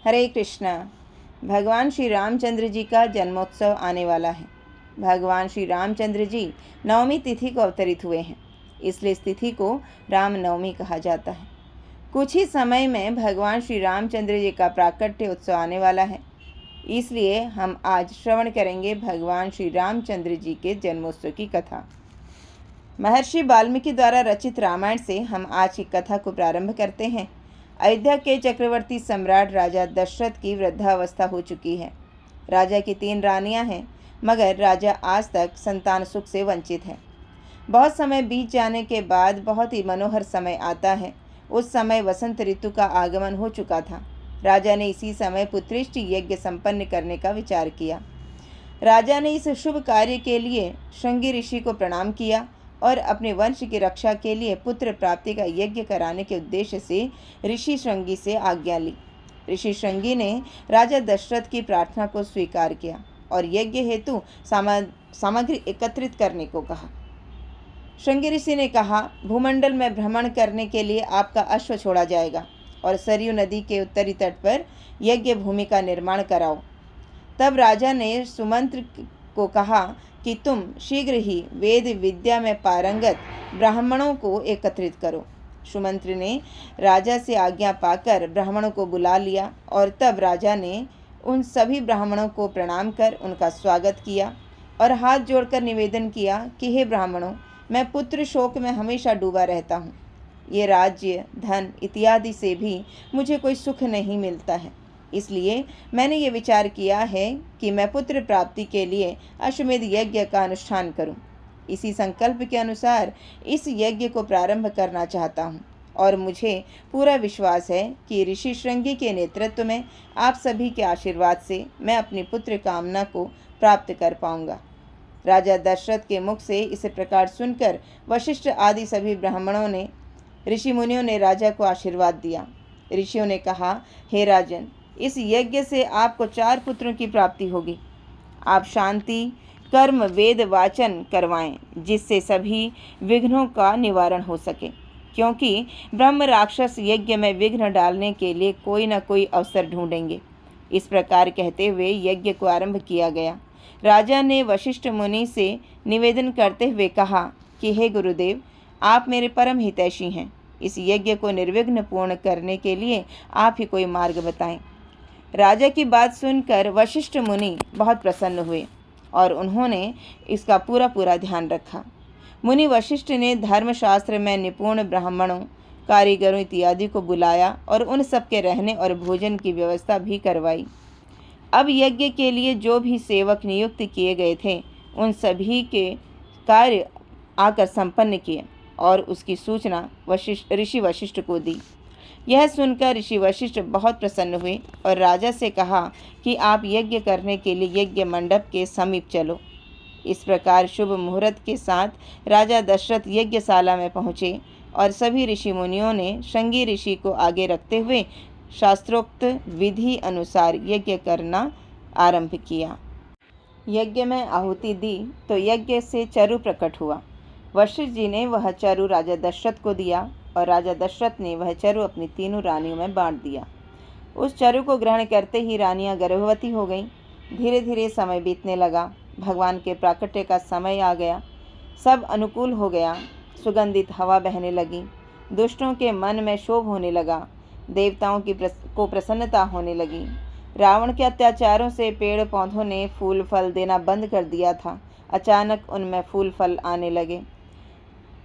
हरे कृष्णा। भगवान श्री रामचंद्र जी का जन्मोत्सव आने वाला है। भगवान श्री रामचंद्र जी नवमी तिथि को अवतरित हुए हैं, इसलिए इस तिथि को रामनवमी कहा जाता है। कुछ ही समय में भगवान श्री रामचंद्र जी का प्राकट्य उत्सव आने वाला है, इसलिए हम आज श्रवण करेंगे भगवान श्री रामचंद्र जी के जन्मोत्सव की कथा। महर्षि वाल्मीकि द्वारा रचित रामायण से हम आज की कथा को प्रारंभ करते हैं। अयोध्या के चक्रवर्ती सम्राट राजा दशरथ की वृद्धावस्था हो चुकी है। राजा की 3 रानियां हैं, मगर राजा आज तक संतान सुख से वंचित है। बहुत समय बीत जाने के बाद बहुत ही मनोहर समय आता है। उस समय वसंत ऋतु का आगमन हो चुका था। राजा ने इसी समय पुत्रेष्टि यज्ञ संपन्न करने का विचार किया। राजा ने इस शुभ कार्य के लिए श्रृंगी ऋषि को प्रणाम किया और अपने वंश की रक्षा के लिए पुत्र प्राप्ति का यज्ञ कराने के उद्देश्य से ऋषि श्रृंगी से आज्ञा ली। ऋषि श्रृंगी ने राजा दशरथ की प्रार्थना को स्वीकार किया और यज्ञ हेतु सामग्री एकत्रित करने को कहा। श्रृंगी ऋषि ने कहा, भूमंडल में भ्रमण करने के लिए आपका अश्व छोड़ा जाएगा और सरयू नदी के उत्तरी तट पर यज्ञ भूमि का निर्माण कराओ। तब राजा ने सुमंत्र को कहा कि तुम शीघ्र ही वेद विद्या में पारंगत ब्राह्मणों को एकत्रित करो। सुमंत्र ने राजा से आज्ञा पाकर ब्राह्मणों को बुला लिया और तब राजा ने उन सभी ब्राह्मणों को प्रणाम कर उनका स्वागत किया और हाथ जोड़कर निवेदन किया कि हे ब्राह्मणों, मैं पुत्र शोक में हमेशा डूबा रहता हूँ। ये राज्य, धन इत्यादि से भी मुझे कोई सुख नहीं मिलता है, इसलिए मैंने ये विचार किया है कि मैं पुत्र प्राप्ति के लिए अश्वमेध यज्ञ का अनुष्ठान करूं। इसी संकल्प के अनुसार इस यज्ञ को प्रारंभ करना चाहता हूं और मुझे पूरा विश्वास है कि ऋषि श्रृंगी के नेतृत्व में आप सभी के आशीर्वाद से मैं अपनी पुत्र कामना को प्राप्त कर पाऊंगा। राजा दशरथ के मुख से इस प्रकार सुनकर वशिष्ठ आदि सभी ब्राह्मणों ने, ऋषि मुनियों ने राजा को आशीर्वाद दिया। ऋषियों ने कहा, हे राजन, इस यज्ञ से आपको 4 पुत्रों की प्राप्ति होगी। आप शांति, कर्म, वेद वाचन करवाएं, जिससे सभी विघ्नों का निवारण हो सके, क्योंकि ब्रह्म राक्षस यज्ञ में विघ्न डालने के लिए कोई न कोई अवसर ढूंढेंगे। इस प्रकार कहते हुए यज्ञ को आरंभ किया गया। राजा ने वशिष्ठ मुनि से निवेदन करते हुए कहा कि हे गुरुदेव, आप मेरे परम हितैषी हैं। इस यज्ञ को निर्विघ्न पूर्ण करने के लिए आप ही कोई मार्ग बताएं। राजा की बात सुनकर वशिष्ठ मुनि बहुत प्रसन्न हुए और उन्होंने इसका पूरा ध्यान रखा। मुनि वशिष्ठ ने धर्मशास्त्र में निपुण ब्राह्मणों, कारीगरों इत्यादि को बुलाया और उन सब के रहने और भोजन की व्यवस्था भी करवाई। अब यज्ञ के लिए जो भी सेवक नियुक्त किए गए थे, उन सभी के कार्य आकर संपन्न किए और उसकी सूचना ऋषि वशिष्ठ को दी। यह सुनकर ऋषि वशिष्ठ बहुत प्रसन्न हुए और राजा से कहा कि आप यज्ञ करने के लिए यज्ञ मंडप के समीप चलो। इस प्रकार शुभ मुहूर्त के साथ राजा दशरथ यज्ञशाला में पहुँचे और सभी ऋषि मुनियों ने श्रृंगी ऋषि को आगे रखते हुए शास्त्रोक्त विधि अनुसार यज्ञ करना आरंभ किया। यज्ञ में आहुति दी तो यज्ञ से चरु प्रकट हुआ। वशिष्ठ जी ने वह चरु राजा दशरथ को दिया और राजा दशरथ ने वह चरु अपनी 3 रानियों में बांट दिया। उस चरु को ग्रहण करते ही रानियां गर्भवती हो गईं। धीरे धीरे समय बीतने लगा। भगवान के प्राकट्य का समय आ गया। सब अनुकूल हो गया। सुगंधित हवा बहने लगी। दुष्टों के मन में क्षोभ होने लगा। देवताओं को प्रसन्नता होने लगी। रावण के अत्याचारों से पेड़ पौधों ने फूल फल देना बंद कर दिया था। अचानक उनमें फूल फल आने लगे।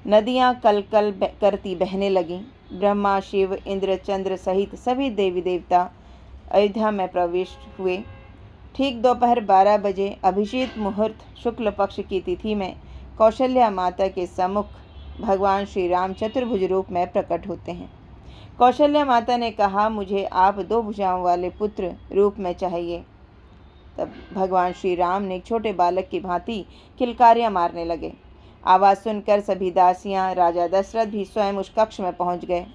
नदियाँ कल कल करती बहने लगीं। ब्रह्मा, शिव, इंद्र, चंद्र सहित सभी देवी देवता अयोध्या में प्रवेश हुए। ठीक दोपहर 12 बजे अभिजीत मुहूर्त शुक्ल पक्ष की तिथि में कौशल्या माता के सम्मुख भगवान श्री राम चतुर्भुज रूप में प्रकट होते हैं। कौशल्या माता ने कहा, मुझे आप 2 भुजाओं वाले पुत्र रूप में चाहिए। तब भगवान श्री राम ने एक छोटे बालक की भांति किलकारियां मारने लगे। आवाज़ सुनकर सभी दासियां, राजा दशरथ भी स्वयं उस कक्ष में पहुंच गए।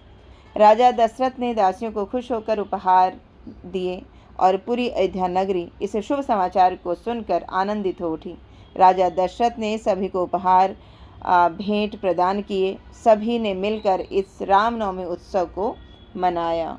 राजा दशरथ ने दासियों को खुश होकर उपहार दिए और पूरी अयोध्या नगरी इस शुभ समाचार को सुनकर आनंदित हो उठी। राजा दशरथ ने सभी को उपहार भेंट प्रदान किए। सभी ने मिलकर इस रामनवमी उत्सव को मनाया।